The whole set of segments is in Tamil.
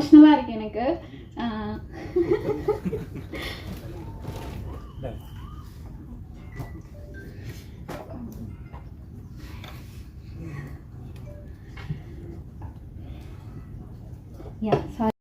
எமோஷ்னலாக இருக்குது எனக்கு. sorry.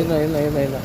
ಇಲ್ಲ ஐயா இல்லைண்ணா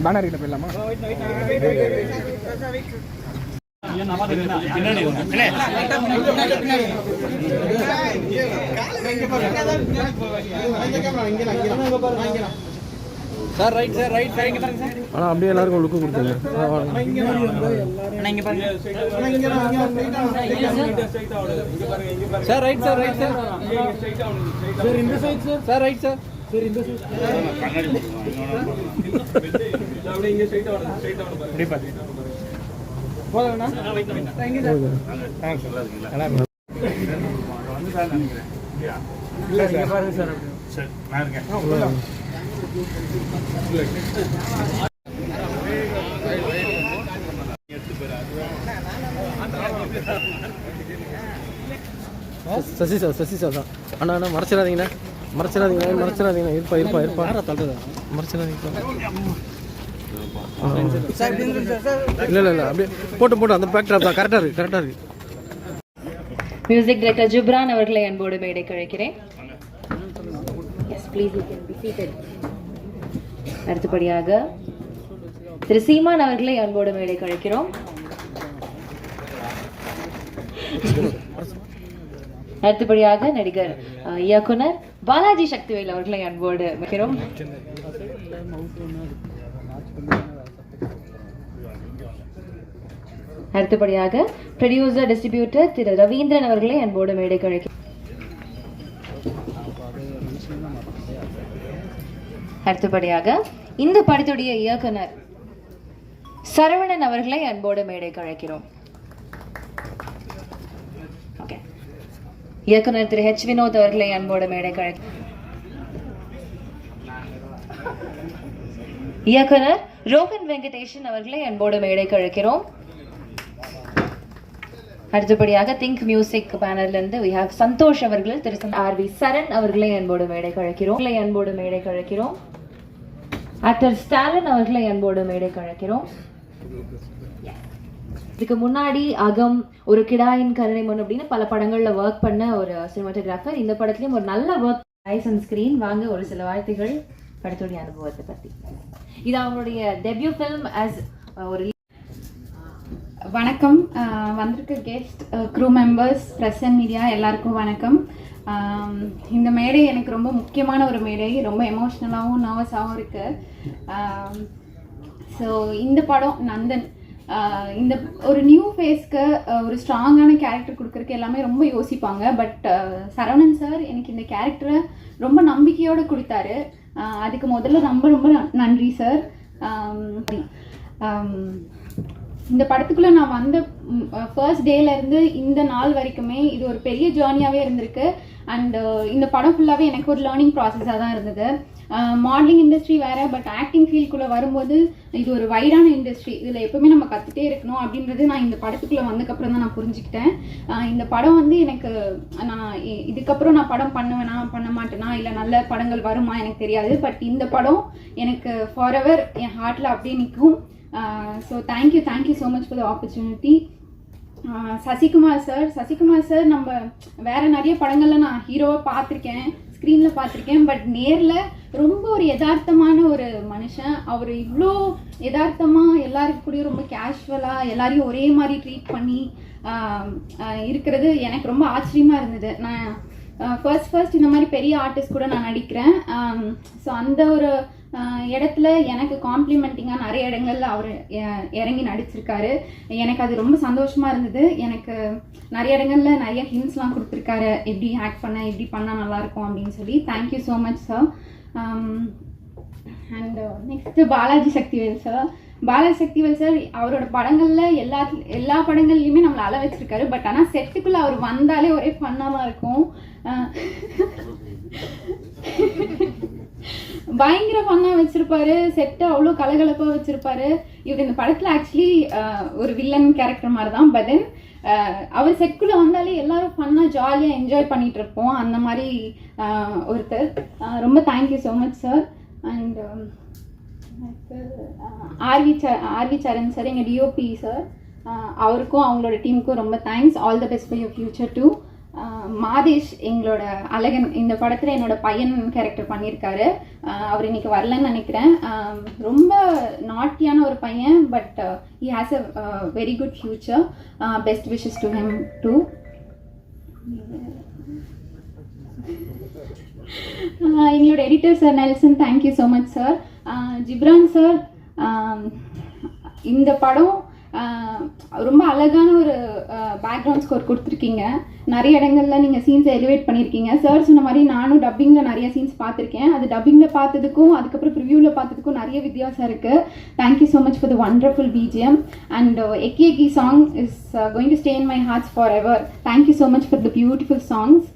பேனர் கிட்ட போயிடலாமா? சார் ரைட் சார் ரைட் சைடுங்க பாருங்க சார். ஆனா அப்படியே எல்லாருக்கும் லுக் கொடுத்துங்க. Sir right sir right sir. Sir இந்த side sir. Sir right sir. Sir இந்த சைடு. அப்படியே இங்க ஸ்ட்ரைட்டா வரணும். ஸ்ட்ரைட்டா வரணும். அப்படியே பாத்து. போறேனா? Thank you sir. தேங்க்ஸ் நல்லா இருக்கீங்களா? நல்லா இருக்கு. வந்து சார் நினைக்கிறேன். இல்ல சார் பாருங்க சார். சரி நான் இருக்கேன். சசி சார் தான். அண்ணா மறைச்சிடாதீங்கண்ணா இருப்பா மறைச்சிடாதீங்க. இல்லை அப்படியே போட்டு அந்த பேக்ட்ராப் தான் கரெக்டாக இருக்கு. மியூசிக் டைரக்டர் ஜிப்ரான் அவர்களை அன்போடு மேடைக்கு அழைக்கிறேன். Please, you can be seated. அடுத்தபடியாக திரு சீமான் அவர்களை அன்போடு மேடைக்கு அழைக்கிறோம். அடுத்தபடியாக நடிகர் இயக்குனர் பாலாஜி சக்திவேல் அவர்களை அன்போடு அழைக்கிறோம். அடுத்தபடியாக ப்ரொடியூசர் டிஸ்ட்ரிபியூட்டர் திரு ரவீந்திரன் அவர்களை அன்போடு மேடைக்கு அழைக்கிறோம். அடுத்தபடியாக இந்த படத்துடைய இயக்குனர் சரவணன் அவர்களை அன்போடு மேடைக்கு அழைக்கிறோம். இயக்குனர் திரு ஹெச் வினோத் அவர்களை அன்போடு மேடைக்கு அழைக்கிறோம். இயக்குனர் ரோஹன் வெங்கடேஷன் அவர்களை அன்போடு மேடைக்கு அழைக்கிறோம். அடுத்தபடியாக திங்க் மியூசிக் பேனர்ல இருந்து we have சந்தோஷ் அவர்கள், திரு ஆர் வி சரண் அவர்களை அன்போடு மேடைக்கு அழைக்கிறோம். ஆக்டர் ஸ்டாலின் அவர்களை அன்போடு மேடைக்கு அழைக்கிறோம். இதுக்கு முன்னாடி அகம், ஒரு கிடாயின் கருணை மண் அப்படின்னு பல படங்கள்ல ஒர்க் பண்ண ஒரு சினிமாட்டோகிராஃபர். இந்த படத்துலயும் ஒரு நல்ல ஒர்க். ஐஸ் அண்ட் ஸ்கிரீன் வாங்க ஒரு சில வார்த்தைகள் படத்துடைய அனுபவத்தை பத்தி. இது அவங்களுடைய டெபியூ ஃபிலிம் ஆஸ் ஒரு. வணக்கம், வந்திருக்க guest, crew members, press and media எல்லாருக்கும் வணக்கம். இந்த மேடை எனக்கு ரொம்ப முக்கியமான ஒரு மேடை. ரொம்ப எமோஷ்னலாகவும் நர்வஸாகவும் இருக்குது. ஸோ இந்த படம் நந்தன், இந்த ஒரு நியூ ஃபேஸ்க்கு ஒரு ஸ்ட்ராங்கான கேரக்டர் கொடுக்குறதுக்கு எல்லாமே ரொம்ப யோசிப்பாங்க. பட் சரவணன் சார் எனக்கு இந்த கேரக்டரை ரொம்ப நம்பிக்கையோடு கொடுத்தாரு. அதுக்கு முதல்ல ரொம்ப ரொம்ப நன்றி சார். இந்த படத்துக்குள்ளே நான் வந்த ஃபர்ஸ்ட் டேலேருந்து இந்த நாள் வரைக்குமே இது ஒரு பெரிய ஜேர்னியாகவே இருந்திருக்கு. அண்ட் இந்த படம் ஃபுல்லாகவே எனக்கு ஒரு லேர்னிங் ப்ராசஸாக தான் இருந்தது. மாடலிங் இண்டஸ்ட்ரி வேறு, பட் ஆக்டிங் ஃபீல்டுக்குள்ளே வரும்போது இது ஒரு வைடான இண்டஸ்ட்ரி. இதில் எப்பவுமே நம்ம கற்றுட்டே இருக்கணும் அப்படின்றது நான் இந்த படத்துக்குள்ளே வந்ததுக்கப்புறம் தான் நான் புரிஞ்சுக்கிட்டேன். இந்த படம் வந்து எனக்கு, நான் இதுக்கப்புறம் நான் படம் பண்ணுவேனா பண்ண மாட்டேனா, இல்லை நல்ல படங்கள் வருமா எனக்கு தெரியாது. பட் இந்த படம் எனக்கு ஃபார் எவர் என் ஹார்ட்டில் அப்படியே நிற்கும். So thank you so much for the opportunity. Sasikumar sir நம்ம வேற நிறைய படங்கள்ல நான் ஹீரோவை பார்த்துருக்கேன், ஸ்க்ரீனில் பார்த்துருக்கேன். பட் நேரில் ரொம்ப ஒரு யதார்த்தமான ஒரு மனுஷன். அவர் இவ்வளோ யதார்த்தமாக எல்லாருக்கு கூடயும் ரொம்ப கேஷுவலாக எல்லாரையும் ஒரே மாதிரி ட்ரீட் பண்ணி இருக்கிறது எனக்கு ரொம்ப ஆச்சரியமாக இருந்தது. நான் ஃபர்ஸ்ட் இந்த மாதிரி பெரிய ஆர்டிஸ்ட் கூட நான் நடிக்கிறேன். ஸோ அந்த ஒரு இடத்துல எனக்கு காம்ப்ளிமெண்டிங்காக நிறைய இடங்கள்ல அவர் இறங்கி நடிச்சிருக்காரு. எனக்கு அது ரொம்ப சந்தோஷமாக இருந்தது. எனக்கு நிறைய இடங்கள்ல நிறைய ஹிண்ட்ஸ்லாம் கொடுத்துருக்காரு, எப்படி ஆக்ட் பண்ண, எப்படி பண்ணால் நல்லாயிருக்கும் அப்படின்னு சொல்லி. Thank you so much sir. And next Balaji Sakthivel sir அவரோட படங்களில் எல்லா படங்கள்லையுமே நம்மளை அள வச்சிருக்காரு. பட் ஆனால் செட்டுக்குள்ளே அவர் வந்தாலே ஒரே ஃபன்னாக தான் இருக்கும். பயங்கர ஃபன்னாக வச்சிருப்பாரு, செட்டை அவ்வளோ கலகலப்பாக வச்சிருப்பாரு. இவர் இந்த படத்தில் ஆக்சுவலி ஒரு வில்லன் கேரக்டர் மாதிரி தான். பட் தென் அவர் செட்டுக்குள்ளே வந்தாலே எல்லாரும் ஃபன்னாக ஜாலியாக என்ஜாய் பண்ணிட்டு இருப்போம். அந்த மாதிரி ஒருத்தர். ரொம்ப thank you so much sir. And R V Saran sir, எங்கள் டிஓபி சார், அவருக்கும் அவங்களோட டீமுக்கும் ரொம்ப thanks. All the best for your future too. Mathesh, எங்களோட அழகன், இந்த படத்தில் என்னோட பையன் கேரக்டர் பண்ணியிருக்காரு. அவர் இன்னைக்கு வரலன்னு நினைக்கிறேன். ரொம்ப நாட்டியான ஒரு பையன். But he has a very good future. Best wishes to him too. எங்களோட editor sir Nelson, thank you so much sir. Ghibran sir, இந்த படம் ரொம்ப அழகான ஒரு பேக்ரவுண்ட் ஸ்கோர் கொடுத்துருக்கீங்க. நிறைய இடங்கள்ல நீங்கள் சீன்ஸை எலிவேட் பண்ணியிருக்கீங்க. சார் சொன்ன மாதிரி நானும் டப்பிங்கில் நிறைய சீன்ஸ் பார்த்துருக்கேன். அது டப்பிங்கில் பார்த்ததுக்கும் அதுக்கப்புறம் ப்ரிவியூவில் பார்த்ததுக்கும் நிறைய வித்தியாசம் இருக்குது. Thank you so much for the wonderful BGM. And Ekki Ekki song is going to stay in my hearts forever. Thank you so much for the beautiful songs.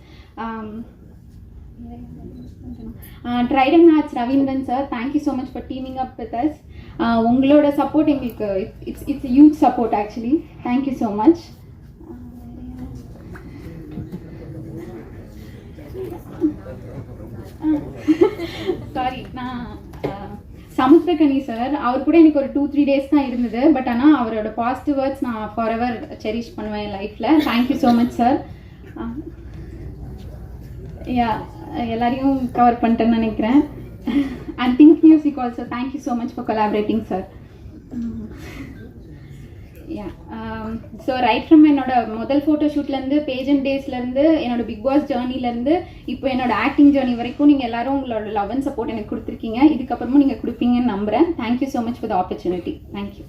Trident Arts Ravindran sir, thank you so much for teaming up with us. உங்களோட சப்போர்ட் எங்களுக்கு it's huge support actually. Thank you so much. Sorry, நான் சமுத்திரகனி சார், அவர் கூட எனக்கு ஒரு 2-3 டேஸ் தான் இருந்தது. பட் ஆனால் அவரோட பாசிட்டிவ் வேர்ட்ஸ் நான் ஃபார் எவர் செரிஷ் பண்ணுவேன் என் லைஃப்பில். Thank you so much sir. எல்லாரையும் கவர் பண்ணிட்டேன்னு நினைக்கிறேன். And think music also, thank you so much for collaborating sir. So right from என்னோட முதல் ஃபோட்டோ ஷூட்லேருந்து, பேஜன் டேஸ்லேருந்து, என்னோட பிக் பாஸ் ஜேர்னிலேருந்து இப்போ என்னோட ஆக்டிங் ஜேர்னி வரைக்கும் நீங்கள் எல்லாரும் உங்களோட லவ் அண்ட் சப்போர்ட் எனக்கு கொடுத்துருக்கீங்க. இதுக்கப்புறமும் நீங்கள் கொடுப்பீங்கன்னு நம்புகிறேன். Thank you so much for the opportunity. Thank you.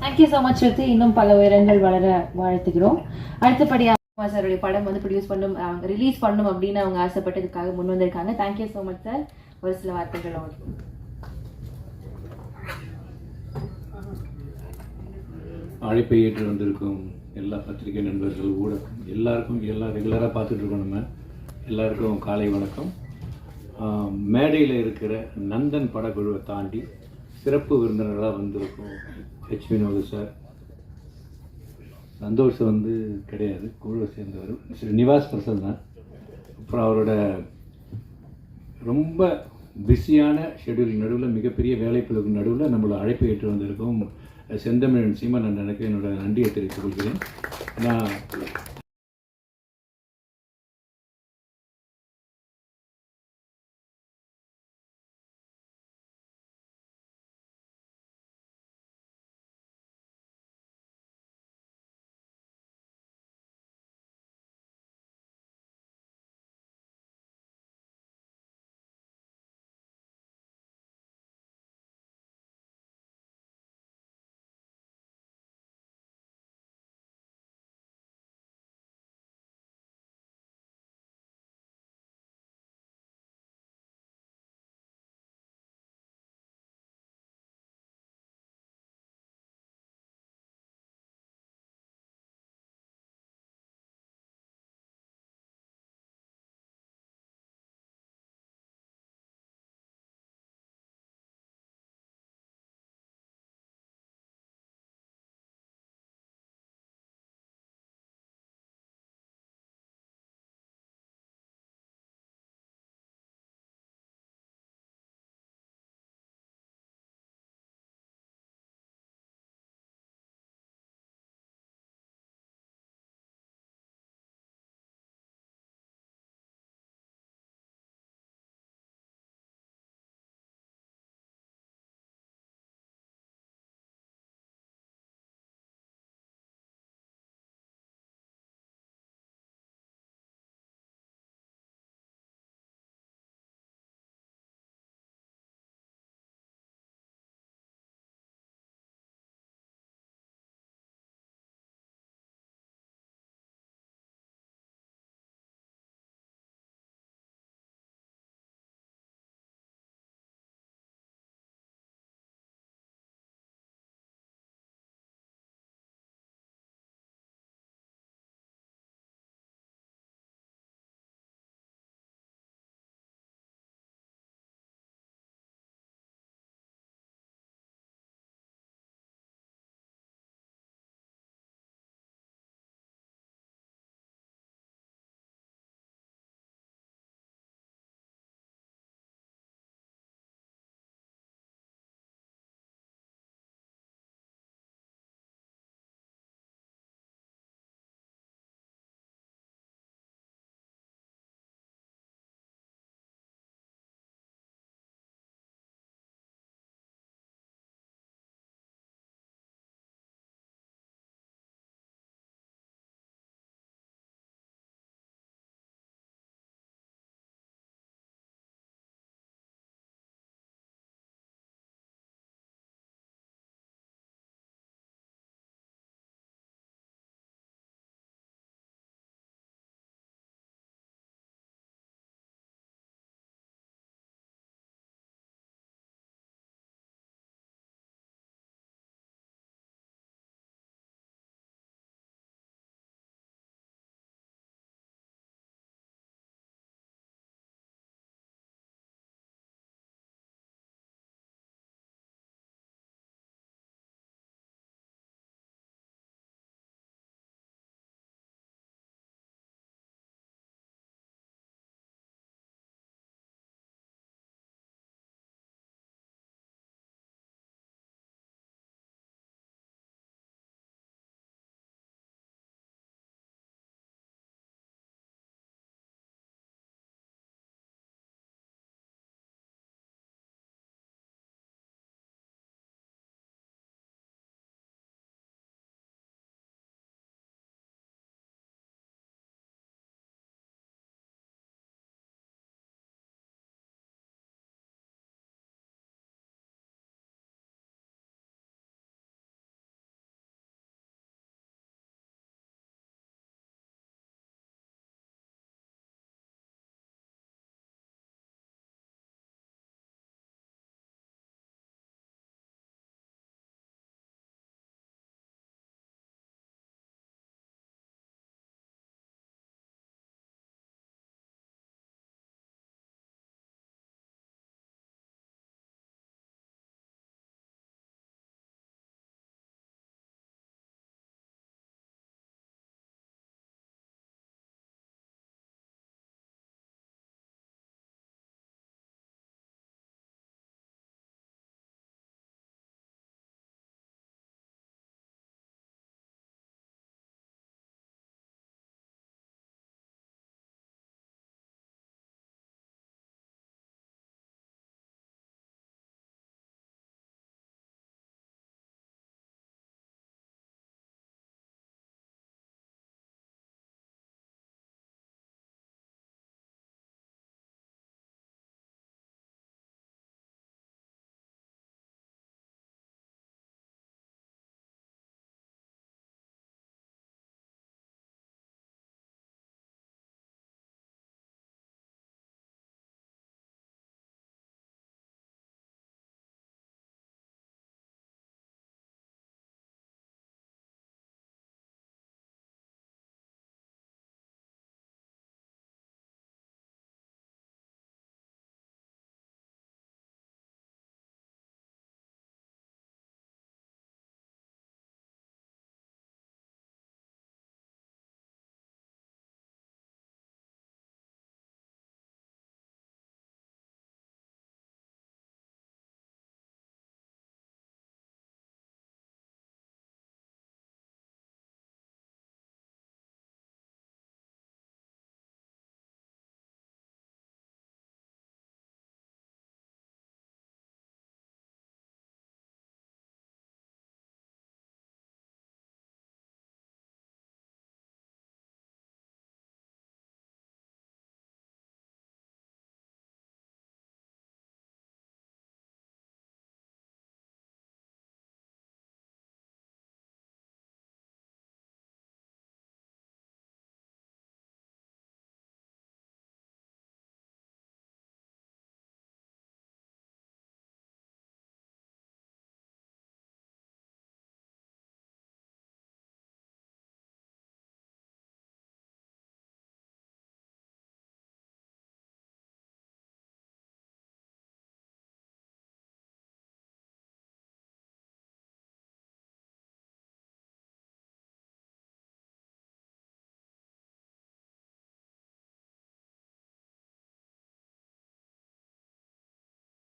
Thank you so much Shruti. இன்னும் பல உயரங்கள் வளர வாழ்த்துக்கிறோம். அடுத்தபடியாக சாருடைய படம் வந்து ப்ரொடியூஸ் பண்ணும், அவங்க ரிலீஸ் பண்ணும் அப்படின்னு அவங்க ஆசைப்பட்டதுக்காக முன் வந்திருக்காங்க. Thank you so much sir. ஒரு சில வார்த்தைகள் அவங்களுக்கு. அழைப்பை ஏற்று வந்திருக்கும் எல்லா பத்திரிகை நண்பர்கள், ஊடகம் எல்லாருக்கும், எல்லாம் ரெகுலராக பார்த்துட்டு இருக்கோம். நம்ம எல்லாருக்கும் காலை வணக்கம். மேடையில் இருக்கிற நந்தன் படக்குழுவை தாண்டி சிறப்பு விருந்தினராக வந்திருக்கும் ஹெச் வினோத் சார். சந்தோஷ் வந்து கிடையாது, குழுவை சேர்ந்தவர். ஸ்ரீனிவாஸ் பிரசாத் தான். அப்புறம் அவரோட ரொம்ப பிஸியான ஷெடியூல் நடுவில், மிகப்பெரிய வேலைப்பளுக்கு நடுவில் நம்மளோட அழைப்பை ஏற்று வந்திருக்கும் செந்தமிழன் சீமான் அண்ணனுக்கு என்னோட நன்றியை தெரிவித்துக் கொள்கிறேன். நான்